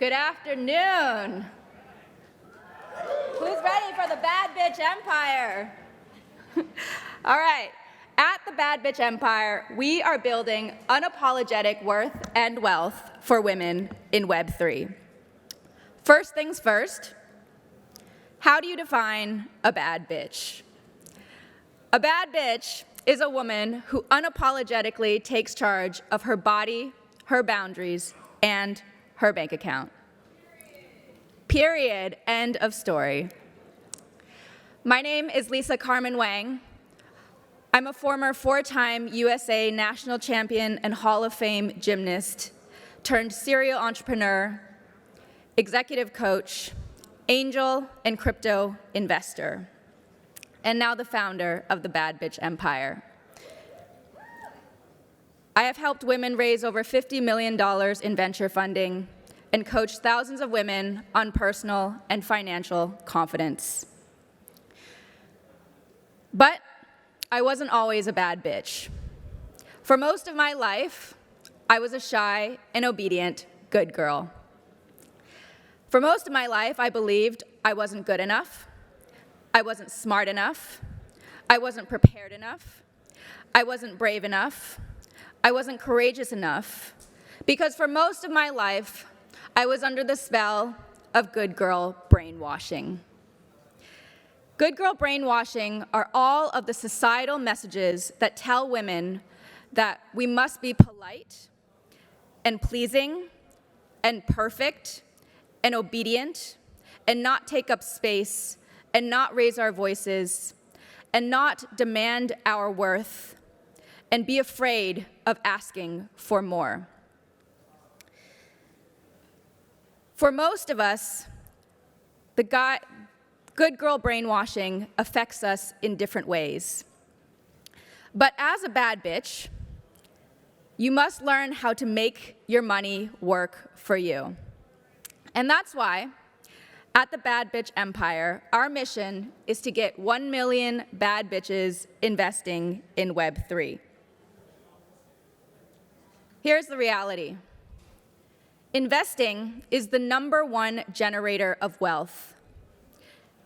Good afternoon. Who's ready for the Bad Bitch Empire? All right. At the Bad Bitch Empire, we are building unapologetic worth and wealth for women in Web3. First things first, how do you define a bad bitch? A bad bitch is a woman who unapologetically takes charge of her body, her boundaries, and her bank account. Period. End of story. My name is Lisa Wang. I'm a former 4-time USA national champion and Hall of Fame gymnast, turned serial entrepreneur, executive coach, angel, and crypto investor, and now the founder of the Bad Bitch Empire. I have helped women raise over $50 million in venture funding and coached thousands of women on personal and financial confidence. But I wasn't always a bad bitch. For most of my life, I was a shy and obedient good girl. For most of my life, I believed I wasn't good enough, I wasn't smart enough, I wasn't prepared enough, I wasn't brave enough, I wasn't courageous enough, because for most of my life, I was under the spell of good girl brainwashing. Good girl brainwashing are all of the societal messages that tell women that we must be polite and pleasing and perfect and obedient and not take up space and not raise our voices and not demand our worth and be afraid of asking for more. For most of us, good girl brainwashing affects us in different ways. But as a bad bitch, you must learn how to make your money work for you. And that's why, at the Bad Bitch Empire, our mission is to get 1 million bad bitches investing in Web3. Here's the reality. Investing is the #1 generator of wealth.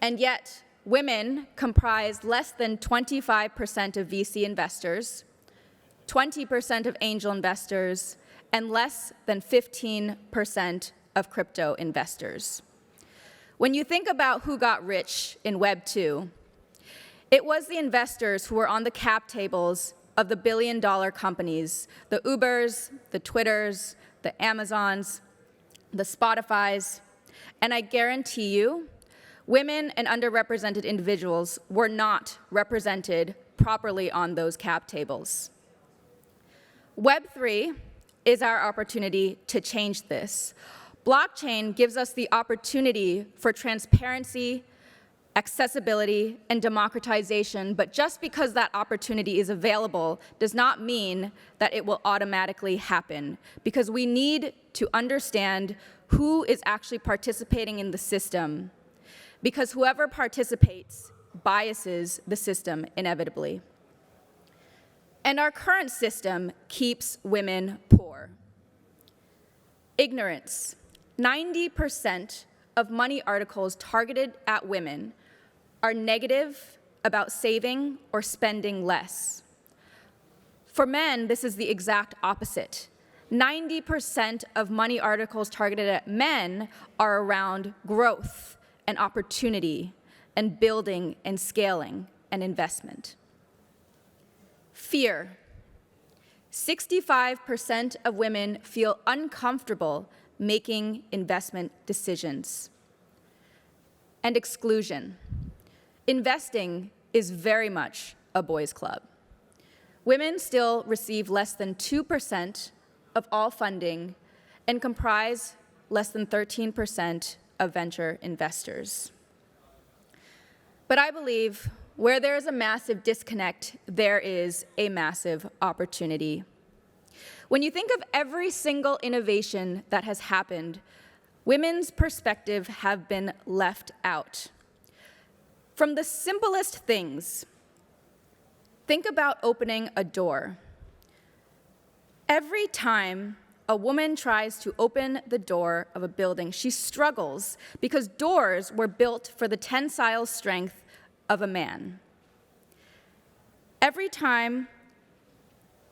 And yet, women comprise less than 25% of VC investors, 20% of angel investors, and less than 15% of crypto investors. When you think about who got rich in Web 2, it was the investors who were on the cap tables of the billion-dollar companies, the Ubers, the Twitters, the Amazons, the Spotifys, and I guarantee you, women and underrepresented individuals were not represented properly on those cap tables. Web3 is our opportunity to change this. Blockchain gives us the opportunity for transparency, accessibility, and democratization, but just because that opportunity is available does not mean that it will automatically happen, because we need to understand who is actually participating in the system, because whoever participates biases the system inevitably. And our current system keeps women poor. Ignorance. 90% of money articles targeted at women are negative about saving or spending less. For men, this is the exact opposite. 90% of money articles targeted at men are around growth and opportunity and building and scaling and investment. Fear. 65% of women feel uncomfortable making investment decisions. And exclusion. Investing is very much a boys' club. Women still receive less than 2% of all funding and comprise less than 13% of venture investors. But I believe where there is a massive disconnect, there is a massive opportunity. When you think of every single innovation that has happened, women's perspective have been left out. From the simplest things, think about opening a door. Every time a woman tries to open the door of a building, she struggles because doors were built for the tensile strength of a man. Every time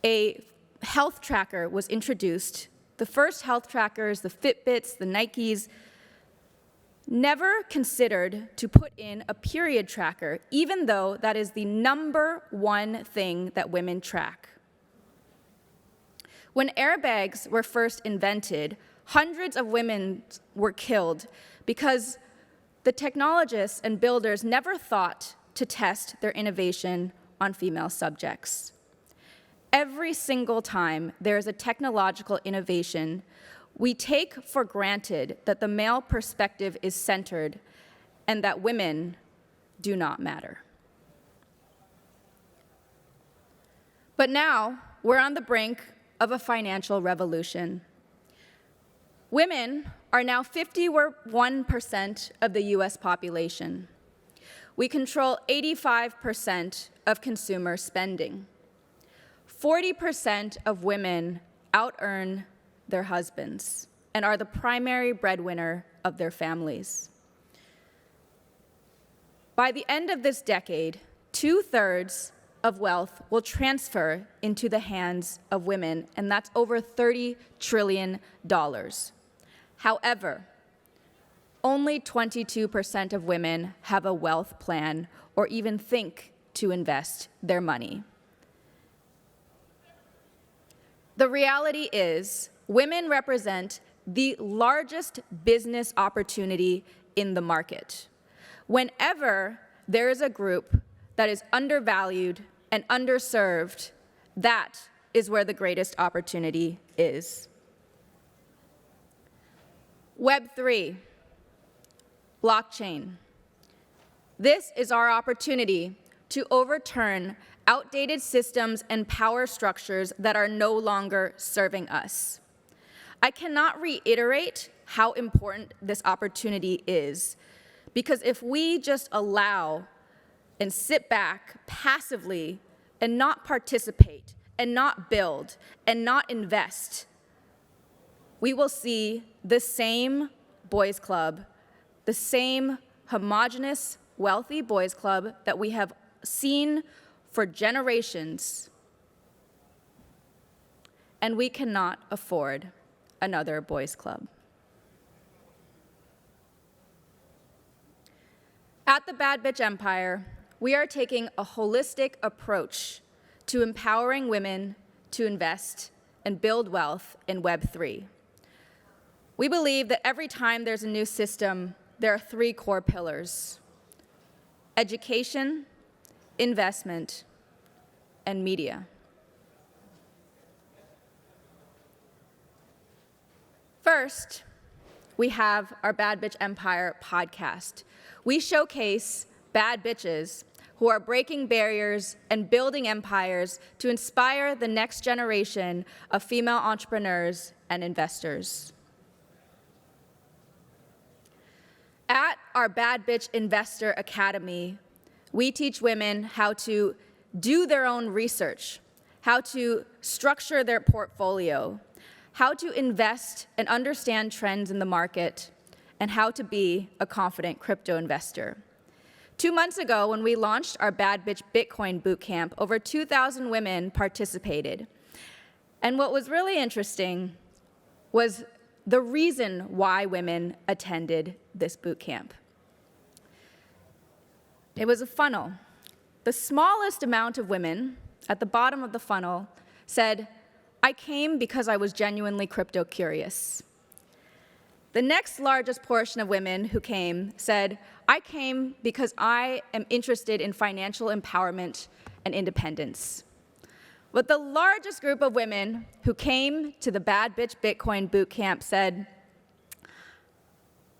a health tracker was introduced, the first health trackers, the Fitbits, the Nikes, never considered to put in a period tracker, even though that is the #1 thing that women track. When airbags were first invented, hundreds of women were killed because the technologists and builders never thought to test their innovation on female subjects. Every single time there is a technological innovation, we take for granted that the male perspective is centered and that women do not matter. But now we're on the brink of a financial revolution. Women are now 51% of the US population. We control 85% of consumer spending. 40% of women out-earn their husbands and are the primary breadwinner of their families. By the end of this decade, 2/3 of wealth will transfer into the hands of women, and that's over $30 trillion. However, only 22% of women have a wealth plan or even think to invest their money. The reality is, women represent the largest business opportunity in the market. Whenever there is a group that is undervalued and underserved, that is where the greatest opportunity is. Web3, blockchain. This is our opportunity to overturn outdated systems and power structures that are no longer serving us. I cannot reiterate how important this opportunity is, because if we just allow and sit back passively and not participate and not build and not invest, we will see the same boys' club, the same homogenous, wealthy boys' club that we have seen for generations, and we cannot afford another boys' club. At the Bad Bitch Empire, we are taking a holistic approach to empowering women to invest and build wealth in Web3. We believe that every time there's a new system, there are 3 core pillars: education, investment, and media. First, we have our Bad Bitch Empire podcast. We showcase bad bitches who are breaking barriers and building empires to inspire the next generation of female entrepreneurs and investors. At our Bad Bitch Investor Academy, we teach women how to do their own research, how to structure their portfolio, how to invest and understand trends in the market, and how to be a confident crypto investor. 2 months ago, when we launched our Bad Bitch Bitcoin Bootcamp, over 2,000 women participated. And what was really interesting was the reason why women attended this bootcamp. It was a funnel. The smallest amount of women at the bottom of the funnel said, "I came because I was genuinely crypto curious." The next largest portion of women who came said, "I came because I am interested in financial empowerment and independence." But the largest group of women who came to the Bad Bitch Bitcoin Bootcamp said,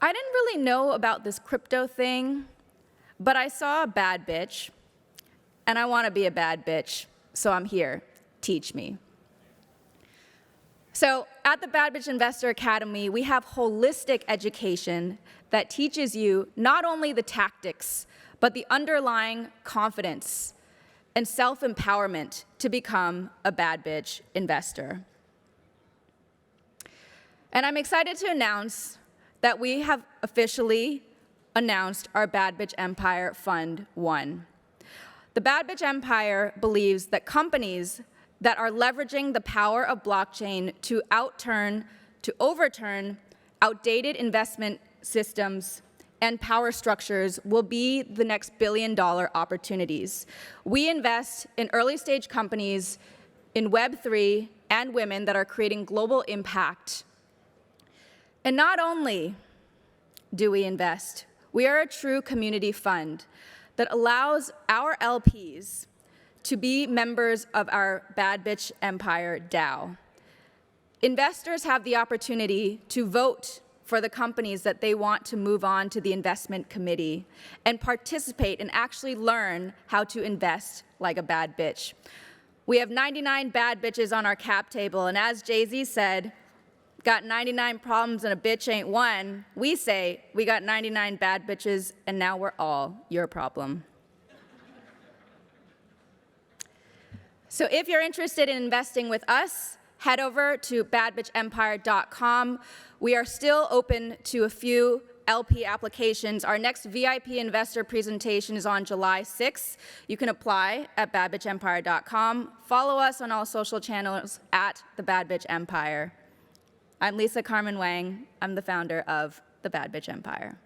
"I didn't really know about this crypto thing, but I saw a bad bitch, and I want to be a bad bitch, so I'm here. Teach me." So at the Bad Bitch Investor Academy, we have holistic education that teaches you not only the tactics, but the underlying confidence and self-empowerment to become a bad bitch investor. And I'm excited to announce that we have officially announced our Bad Bitch Empire Fund 1. The Bad Bitch Empire believes that companies that are leveraging the power of blockchain to overturn outdated investment systems and power structures will be the next billion-dollar opportunities. We invest in early-stage companies in Web3 and women that are creating global impact. And not only do we invest, we are a true community fund that allows our LPs to be members of our Bad Bitch Empire DAO. Investors have the opportunity to vote for the companies that they want to move on to the investment committee and participate and actually learn how to invest like a bad bitch. We have 99 bad bitches on our cap table, and as Jay-Z said, got 99 problems and a bitch ain't one. We say we got 99 bad bitches and now we're all your problem. So if you're interested in investing with us, head over to badbitchempire.com. We are still open to a few LP applications. Our next VIP investor presentation is on July 6th. You can apply at badbitchempire.com. Follow us on all social channels at the Bad Bitch Empire. I'm Lisa Wang. I'm the founder of the Bad Bitch Empire.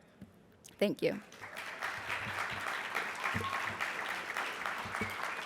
Thank you.